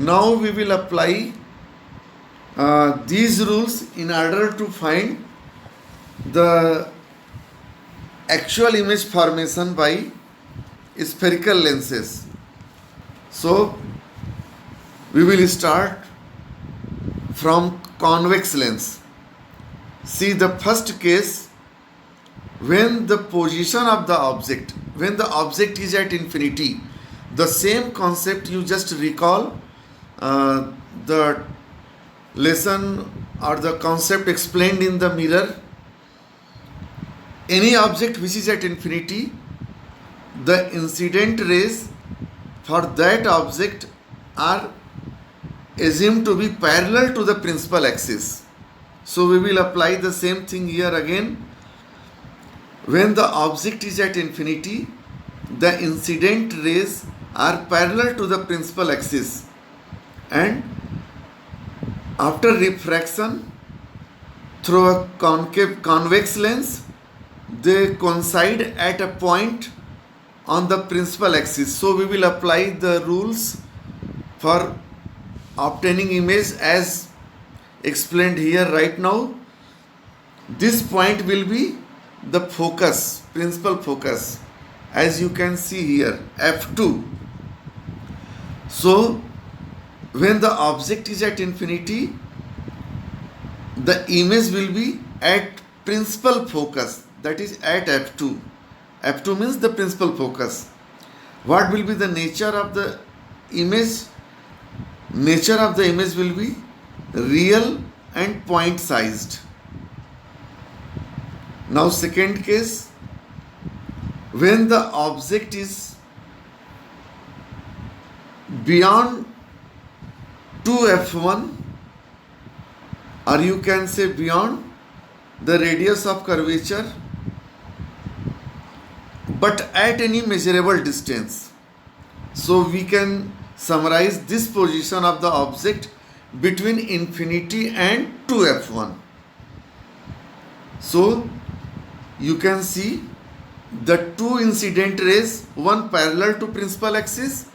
Now we will apply these rules in order to find the actual image formation by spherical lenses. So we will start from convex lens. See the first case, when the position of the object, when the object is at infinity, the same concept you just recall the lesson or the concept explained in the mirror. Any object which is at infinity, the incident rays for that object are assumed to be parallel to the principal axis. So we will apply the same thing here again. When the object is at infinity, the incident rays are parallel to the principal axis, and after refraction through a convex lens, they coincide at a point on the principal axis. So we will apply the rules for obtaining image as explained here right now. This point will be the focus, principal focus, as you can see here, f2. So when the object is at infinity, the image will be at principal focus, that is at f2. f2 means the principal focus. What will be the nature of the image? Nature of the image will be real and point sized. Now second case, when the object is beyond 2f1, or you can say beyond the radius of curvature, but at any measurable distance. So we can summarize this position of the object between infinity and 2f1. So you can see the two incident rays, one parallel to principal axis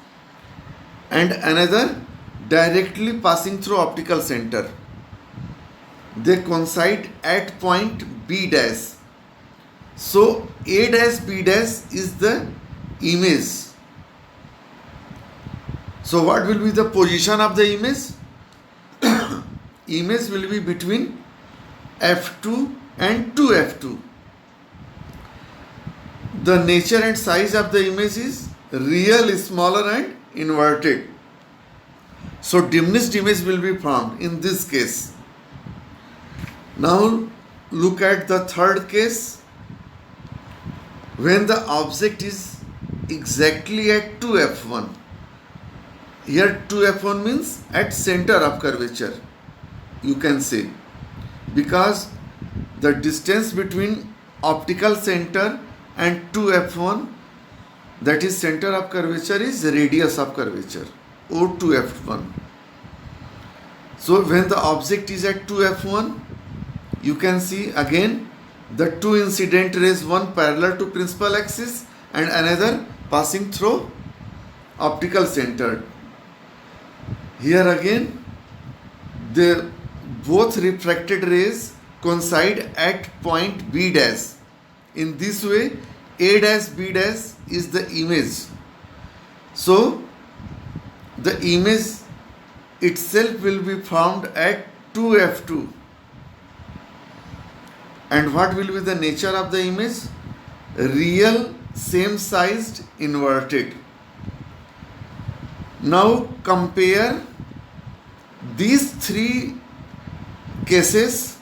and another directly passing through optical center. They coincide at point B dash. So A dash B dash is the image. So what will be the position of the image? Image will be between f2 and 2f2. The nature and size of the image is real, smaller and inverted. So diminished image will be formed in this case. Now look at the third case. When the object is exactly at 2f1. Here 2f1 means at center of curvature, you can say, because the distance between optical center and 2f1, that is center of curvature, is radius of curvature, O2f1. So when the object is at 2f1, you can see again the two incident rays, one parallel to principal axis and another passing through optical center. Here again, the both refracted rays coincide at point B dash. In this way, A dash B dash is the image. So the image itself will be formed at 2f2. And what will be the nature of the image? Real, same sized, inverted. Now compare these three cases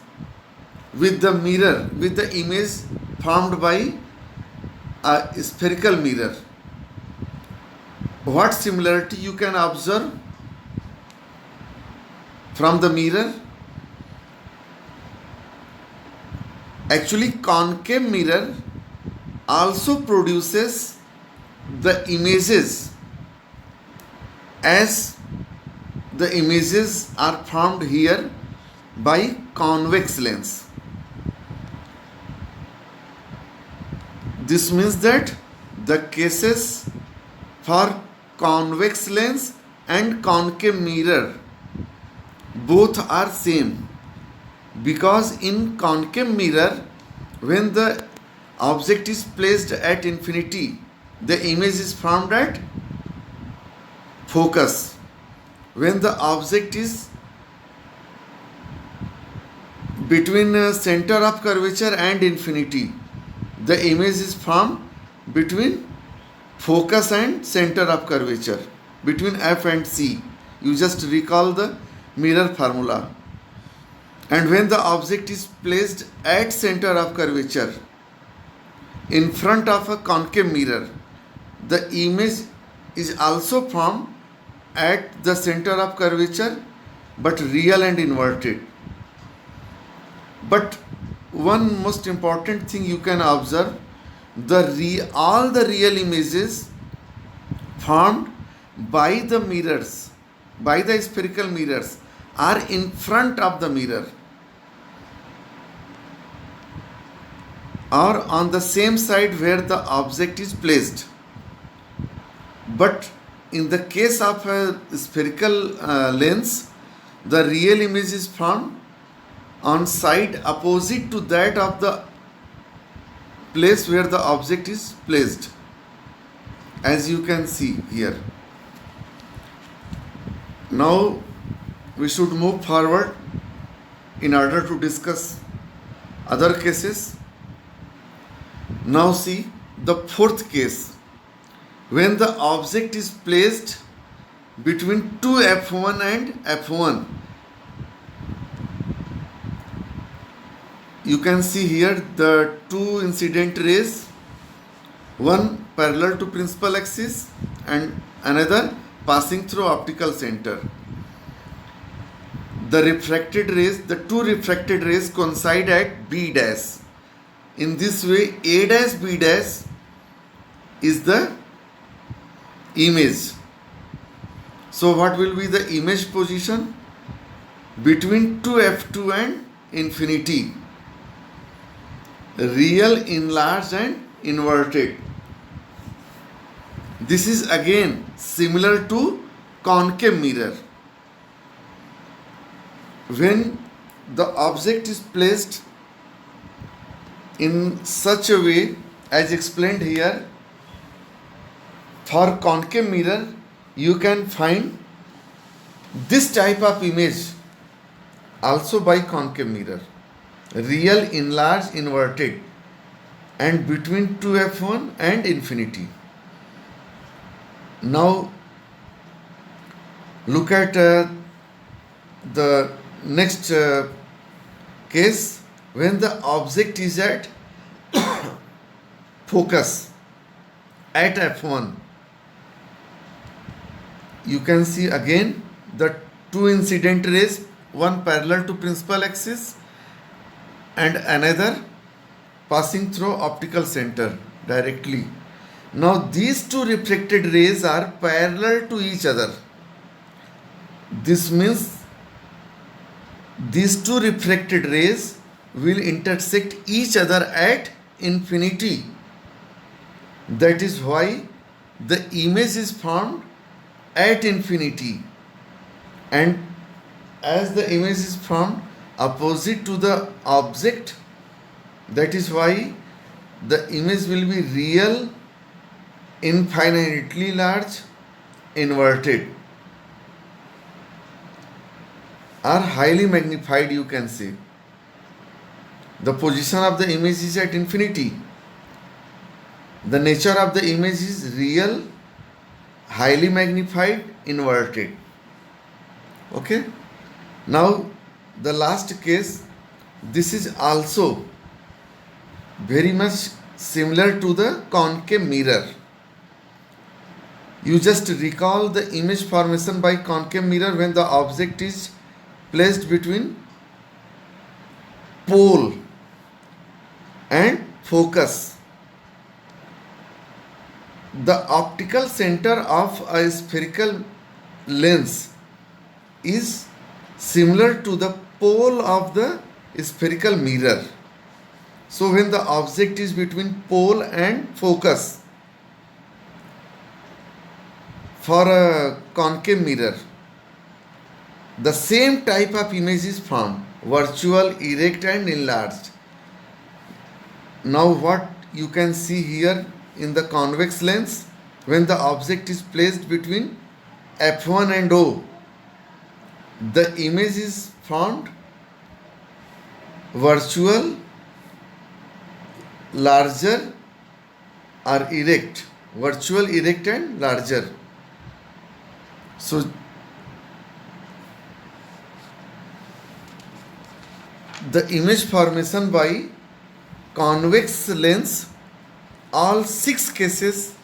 with the mirror, with the image formed by a spherical mirror. What similarity you can observe from the mirror? Actually, concave mirror also produces the images as the images are formed here by convex lens. This means that the cases for convex lens and concave mirror both are same, because in concave mirror, when the object is placed at infinity, the image is formed at focus. When the object is between center of curvature and infinity, the image is formed between focus and center of curvature, between F and C. You just recall the mirror formula. And when the object is placed at center of curvature in front of a concave mirror, the image is also formed at the center of curvature, but real and inverted. But one most important thing you can observe, all the real images formed by the mirrors, by the spherical mirrors, are in front of the mirror or on the same side where the object is placed. But in the case of a spherical lens, the real image is formed on side opposite to that of the place where the object is placed, as you can see here. Now we should move forward in order to discuss other cases. Now see the fourth case, when the object is placed between two F1 and F1. You can see here the two incident rays, one parallel to principal axis and another passing through optical center. The two refracted rays coincide at B dash. In this way, A dash B dash is the image. So what will be the image position? Between two F2 and infinity. Real, enlarged and inverted. This is again similar to concave mirror. When the object is placed in such a way as explained here, for concave mirror you can find this type of image also by concave mirror. Real, enlarged, inverted, and between 2f1 and infinity. Now look at the next case, when the object is at focus at f1. You can see again the two incident rays, one parallel to principal axis and another passing through optical center directly. Now these two reflected rays are parallel to each other. This means these two reflected rays will intersect each other at infinity. That is why the image is formed at infinity, and as the image is formed opposite to the object, that is why the image will be real, infinitely large, inverted, or highly magnified, you can say. The position of the image is at infinity. The nature of the image is real, highly magnified, inverted. Okay? Now the last case, this is also very much similar to the concave mirror. You just recall the image formation by concave mirror when the object is placed between pole and focus. The optical center of a spherical lens is similar to the pole of the spherical mirror. So when the object is between pole and focus, for a concave mirror, the same type of image is formed: virtual, erect, and enlarged. Now, what you can see here in the convex lens, when the object is placed between f1 and O, the image is formed virtual, larger, or erect. Virtual, erect, and larger. So the image formation by convex lens, all 6 cases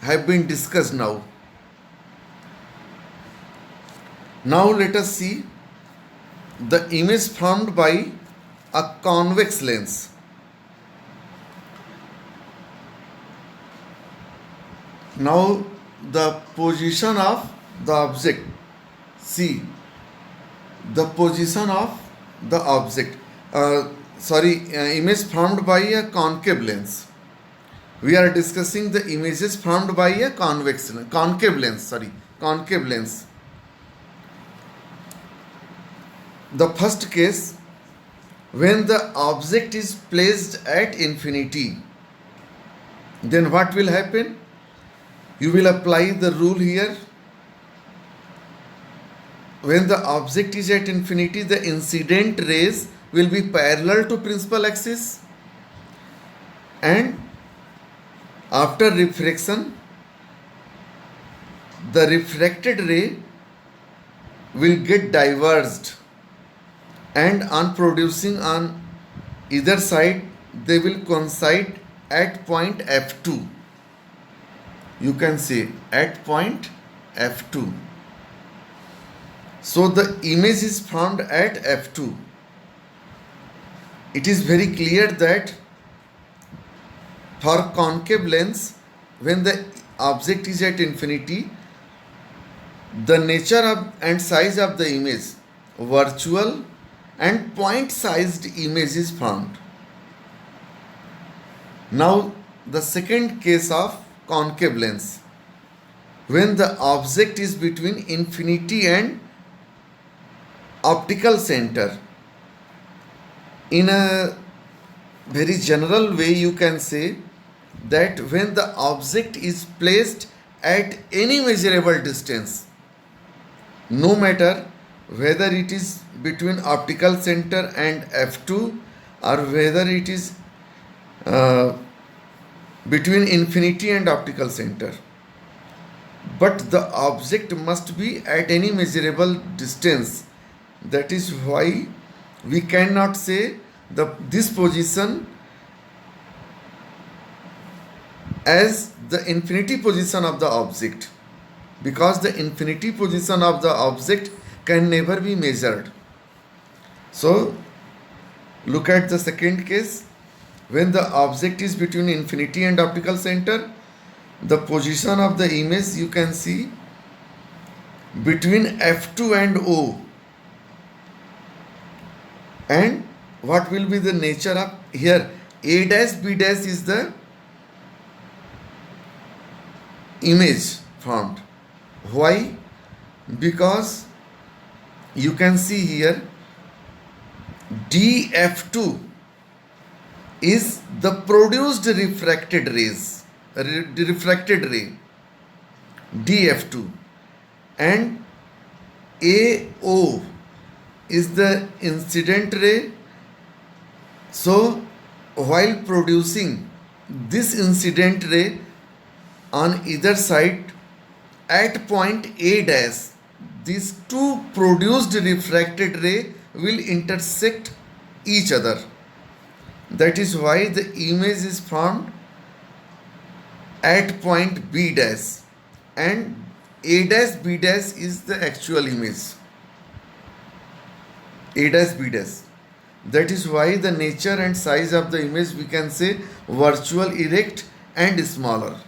have been discussed now. Now let us see the image formed by a convex lens. Now the position of the object. See the position of the object. Image formed by a concave lens. We are discussing the images formed by a concave lens. The first case, when the object is placed at infinity, then what will happen? You will apply the rule here. When the object is at infinity, the incident rays will be parallel to principal axis, and after refraction, the refracted ray will get diverged, and on producing on either side, they will coincide at point F2. You can say at point F2. So the image is formed at F2. It is very clear that for concave lens, when the object is at infinity, the nature of and size of the image, virtual and point sized image, is formed. Now the second case of concave lens, when the object is between infinity and optical center. In a very general way, you can say that when the object is placed at any measurable distance, no matter whether it is between optical center and F2 or whether it is between infinity and optical center, but the object must be at any measurable distance. That is why we cannot say this position as the infinity position of the object, because the infinity position of the object can never be measured. So look at the second case. When the object is between infinity and optical center, the position of the image you can see between F2 and O. And what will be the nature of here? A dash B dash is the image formed. Why? Because you can see here DF2 is the produced refracted ray DF2, and AO is the incident ray. So while producing this incident ray on either side at point A dash, these two produced refracted ray will intersect each other. That is why the image is formed at point B dash, and A dash B dash is the actual image. A dash B dash. That is why the nature and size of the image we can say virtual, erect, and smaller.